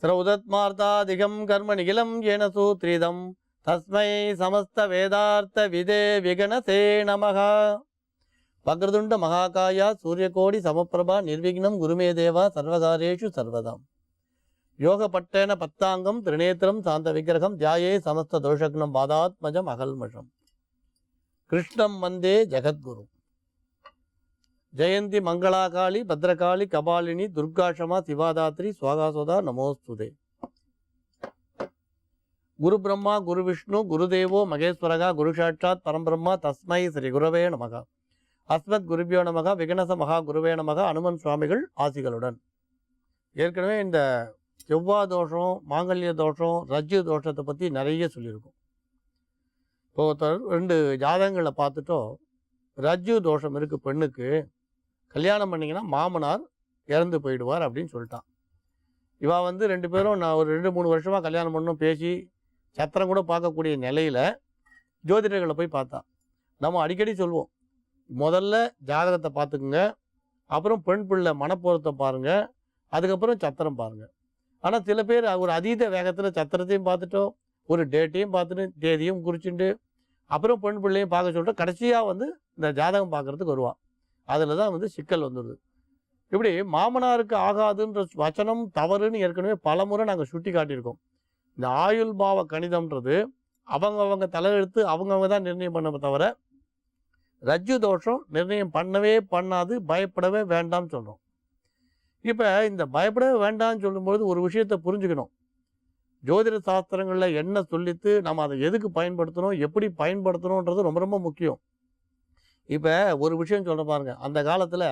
ஸ்ரௌதத்மார்த்தாதிகம் கர்ம நிகிலம் ஏன சூத்ரிதம் தஸ்மை சமஸ்த வேதார்த்த விதே விகணசே நமக. வக்ரதுண்ட மகாகாயா சூரியகோடி சமப்பிரபா நிர்விக்னம் குருமே தேவா சர்வகாரேஷு சர்வதாம். யோகப்பட்டேன பத்தாங்கம் திரிநேத்திரம் சாந்த விக்கிரகம் தியாயே சமஸ்த தோஷக்னம் பாதாத்மஜம் அகல்மஷம். கிருஷ்ணம் வந்தே ஜெகத்குரு. ஜெயந்தி மங்களாகாளி பத்ரகாளி கபாலினி துர்காஷமா சிவாதாத்ரி சுவாகாசோதா நமோஸ்துதே. குரு பிரம்மா குரு விஷ்ணு குருதேவோ மகேஸ்வரகா குரு சாட்சாத் பரம்பிரம்மா தஸ்மை ஸ்ரீ குருவே நமக. அஸ்மத் குருபியோ நமக. விகனச மகா குருவே நமக. அனுமன் சுவாமிகள் ஆசிகளுடன். ஏற்கனவே இந்த செவ்வாய் தோஷம், மாங்கல்ய தோஷம், ரஜ்ஜு தோஷத்தை பற்றி நிறைய சொல்லியிருக்கோம். இப்போ ரெண்டு ஜாதகங்களை பார்த்துட்டோம். ரஜ்ஜு தோஷம் இருக்குது பெண்ணுக்கு, கல்யாணம் பண்ணிங்கன்னா மாமனார் இறந்து போயிடுவார் அப்படின்னு சொல்லிட்டான். இவா வந்து ரெண்டு பேரும் நான் ஒரு 2-3 வருஷமாக கல்யாணம் பண்ணணும் பேசி சத்திரம் கூட பார்க்கக்கூடிய நிலையில் ஜோதிடர்களை போய் பார்த்தா. நம்ம அடிக்கடி சொல்லுவோம், முதல்ல ஜாதகத்தை பார்த்துக்குங்க, அப்புறம் பெண் பிள்ளை மனப்பொருத்தம் பாருங்கள், அதுக்கப்புறம் சத்திரம் பாருங்கள். ஆனால் சில பேர் ஒரு அதீத வேகத்தில் சத்திரத்தையும் பார்த்துட்டோம், ஒரு டேட்டையும் பார்த்துட்டு தேதியும் குறிச்சுட்டு அப்புறம் பெண் பிள்ளையும் பார்க்க சொல்லிட்டு கடைசியாக வந்து இந்த ஜாதகம் பார்க்குறதுக்கு வருவாள். அதில் தான் வந்து சிக்கல் வந்துடுது. இப்படி மாமனாருக்கு ஆகாதுன்ற வச்சனம் தவறுன்னு ஏற்கனவே பல முறை நாங்கள் சுட்டி காட்டியிருக்கோம். இந்த ஆயுள் பாவ கணிதம்ன்றது அவங்க தலையெழுத்து அவங்கவுங்க தான் நிர்ணயம் பண்ண தவிர ரஜ்ஜு தோஷம் நிர்ணயம் பண்ணவே பண்ணாது, பயப்படவே வேண்டாம்னு சொல்கிறோம். இப்போ இந்த பயப்படவே வேண்டாம்னு சொல்லும்போது ஒரு விஷயத்தை புரிஞ்சுக்கணும். ஜோதிட சாஸ்திரங்களில் என்ன சொல்லித்து நம்ம அதை எதுக்கு பயன்படுத்தணும், எப்படி பயன்படுத்தணுன்றது ரொம்ப ரொம்ப முக்கியம். இப்போ ஒரு விஷயம் சொல்கிற பாருங்கள், அந்த காலத்தில்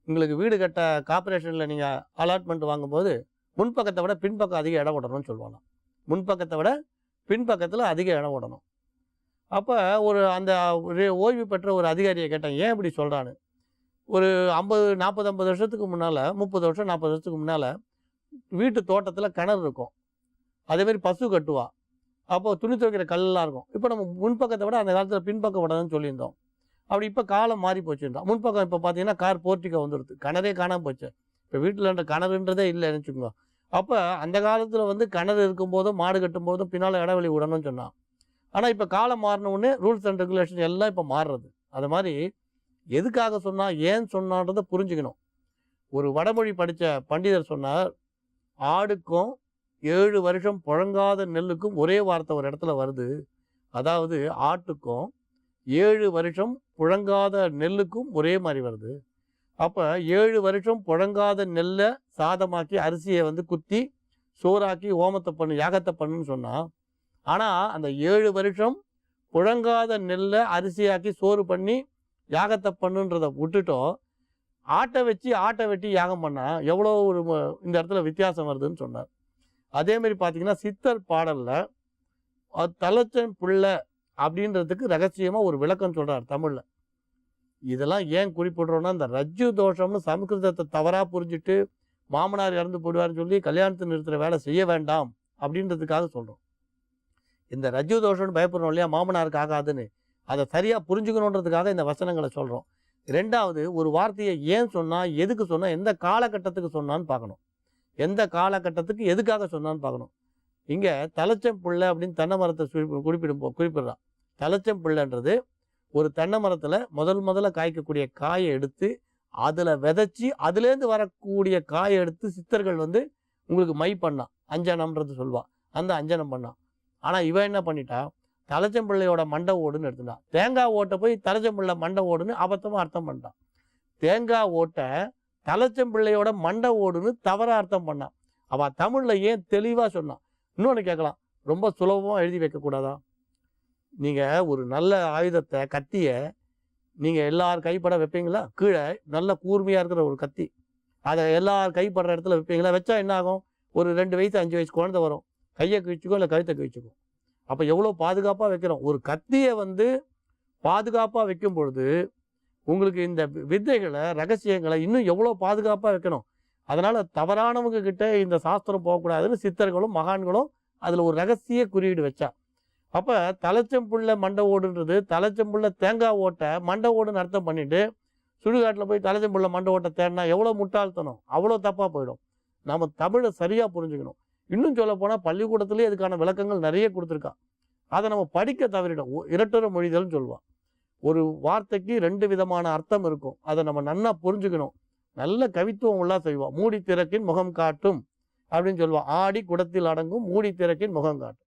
உங்களுக்கு வீடு கட்ட கார்பரேஷனில் நீங்கள் அலாட்மெண்ட் வாங்கும்போது முன்பக்கத்தை விட பின்பக்கம் அதிக இடம் விடணும்னு சொல்லுவாங்க. முன்பக்கத்தை விட பின்பக்கத்தில் அதிக இடம் விடணும். அப்போ அந்த ஓய்வு பெற்ற ஒரு அதிகாரியை கேட்டேன், ஏன் இப்படி சொல்கிறான்னு. ஒரு 40-50 வருஷத்துக்கு முன்னால், 30 வருஷம் 40 வருஷத்துக்கு முன்னால் வீட்டு தோட்டத்தில் கிணறு இருக்கும், அதேமாதிரி பசு கட்டுவா, அப்போது துணி துவைக்கிற கல்லாம் இருக்கும். இப்போ நம்ம முன்பக்கத்தை விட அந்த காலத்தில் பின்பக்கம் விடணும்னு சொல்லியிருந்தோம். அப்படி இப்போ காலம் மாறி போச்சுருந்தோம். முன்பக்கம் இப்போ பார்த்தீங்கன்னா கார் போர்ட்டிக்கோ வந்துடுது, கிணறே காணாமல் போச்சு. இப்போ வீட்டில் கிணறுன்றதே இல்லை நினச்சிக்கோங்க. அப்போ அந்த காலத்தில் வந்து கிணறு இருக்கும்போதும் மாடு கட்டும் போதும் பின்னால் இடைவெளி விடணும்னு சொன்னான். ஆனால் இப்போ காலம் மாறினவுடனே ரூல்ஸ் அண்ட் ரெகுலேஷன் எல்லாம் இப்போ மாறுறது. அது மாதிரி எதுக்காக சொன்னால் ஏன் சொன்னான்றதை புரிஞ்சுக்கணும். ஒரு வடமொழி படித்த பண்டிதர் சொன்னார், ஆடுக்கும் 7 வருஷம் புழங்காத நெல்லுக்கும் ஒரே வார்த்தை ஒரு இடத்துல வருது. அதாவது ஆட்டுக்கும் 7 வருஷம் புழங்காத நெல்லுக்கும் ஒரே மாதிரி வருது. அப்போ 7 வருஷம் புழங்காத நெல்லை சாதமாக்கி அரிசியை வந்து குத்தி சோறாக்கி ஓமத்தை பண்ணு யாகத்தை பண்ணுன்னு சொன்னால், ஆனால் அந்த 7 வருஷம் புழங்காத நெல்லை அரிசியாக்கி சோறு பண்ணி யாகத்தை பண்ணுன்றதை விட்டுட்டோம். ஆட்டை வெட்டி யாகம் பண்ணால் எவ்வளோ ஒரு இந்த இடத்துல வித்தியாசம் வருதுன்னு சொன்னார். அதேமாரி பார்த்தீங்கன்னா சித்தர் பாடலில் தலைச்சன் பிள்ளை அப்படின்றதுக்கு ரகசியமாக ஒரு விளக்கம் சொல்கிறார் தமிழில். இதெல்லாம் ஏன் குறிப்பிடுறோன்னா, இந்த ரஜ்ஜு தோஷம்னு சமஸ்கிருதத்தை தவறாக புரிஞ்சுட்டு மாமனார் இறந்து போடுவார்னு சொல்லி கல்யாணத்தை நிறுத்துகிற வேலை செய்ய வேண்டாம் அப்படின்றதுக்காக சொல்கிறோம். இந்த ரஜ்ஜு தோஷம்னு பயப்படுறோம் இல்லையா, மாமனாருக்கு ஆகாதுன்னு, அதை சரியாக புரிஞ்சுக்கணுன்றதுக்காக இந்த வசனங்களை சொல்கிறோம். ரெண்டாவது, ஒரு வார்த்தையை ஏன் சொன்னால், எதுக்கு சொன்னால், எந்த காலகட்டத்துக்கு சொன்னான்னு பார்க்கணும். எந்த காலகட்டத்துக்கு எதுக்காக சொன்னான்னு பார்க்கணும். இங்கே தலைச்சம் பிள்ளை அப்படின்னு தென்னை மரத்தை குறிப்பிடுறான். தலைச்சம் பிள்ளைன்றது ஒரு தென்னை மரத்தில் முதல்ல காய்க்கக்கூடிய காயை எடுத்து அதில் விதைச்சி அதுலேருந்து வரக்கூடிய காயை எடுத்து சித்தர்கள் வந்து உங்களுக்கு மை பண்ணான், அஞ்சனம்ன்றது சொல்லுவான், அந்த அஞ்சனம் பண்ணான். ஆனால் இவன் என்ன பண்ணிட்டா, தலைச்சம்பிள்ளையோட மண்டை ஓடுன்னு எடுத்துட்டான். தேங்காய் ஓட்டை போய் தலைச்சம்பிள்ளை மண்டை ஓடுன்னு அபத்தமாக அர்த்தம் பண்ணிட்டான். தேங்காய் ஓட்டை தலைச்சம்பிள்ளையோட மண்டை ஓடுன்னு தவறாக அர்த்தம் பண்ணான். அவள் தமிழில் ஏன் தெளிவாக சொன்னான். இன்னொன்று கேட்கலாம், ரொம்ப சுலபமாக எழுதி வைக்கக்கூடாதா? நீங்கள் ஒரு நல்ல ஆயுதத்தை, கத்தியை நீங்கள் எல்லார் கைப்பட வைப்பீங்களா? கீழே நல்ல கூர்மையாக இருக்கிற ஒரு கத்தி, அதை எல்லார் கைப்படுற இடத்துல வைப்பீங்களா? வச்சா என்ன ஆகும்? ஒரு 2 வயசு 5 வயசு குழந்தை வரும், கையை கிழிச்சிக்கும் இல்லை கழுத்தை கிழிச்சிக்கும். அப்போ எவ்வளோ பாதுகாப்பாக வைக்கிறோம். ஒரு கத்தியை வந்து பாதுகாப்பாக வைக்கும் பொழுது உங்களுக்கு இந்த வித்தைகளை, ரகசியங்களை இன்னும் எவ்வளோ பாதுகாப்பாக வைக்கணும். அதனால் தவறானவங்க கிட்ட இந்த சாஸ்திரம் போகக்கூடாதுன்னு சித்தர்களும் மகான்களும் அதில் ஒரு ரகசிய குறியீடு வச்சா. அப்போ தலைச்சம்புள்ள மண்டை ஓடுன்றது தலைச்சம்புள்ள தேங்காய் ஓட்டை மண்டை ஓடுன்னு அர்த்தம் பண்ணிட்டு சுடுகாட்டில் போய் தலைச்சம்புள்ள மண்டை ஓட்டை தேடினா எவ்வளோ முட்டாள்தனம், அவ்வளோ தப்பாக போயிடும். நாம் தமிழை சரியாக புரிஞ்சுக்கணும். இன்னும் சொல்ல போனால் பள்ளிக்கூடத்துலேயே இதுக்கான விளக்கங்கள் நிறைய கொடுத்துருக்கா. அதை நம்ம படிக்க தவறிடும். இரட்டர மொழிதல்னு சொல்லுவான். ஒரு வார்த்தைக்கு 2 விதமான அர்த்தம் இருக்கும். அதை நம்ம நன்னா புரிஞ்சுக்கணும். நல்ல கவித்துவம் எல்லாம் செய்வோம். மூடி திறக்கின் முகம் காட்டும் அப்படின்னு சொல்லுவான். ஆடி குடத்தில் அடங்கும் மூடி திறக்கின் முகம் காட்டும்.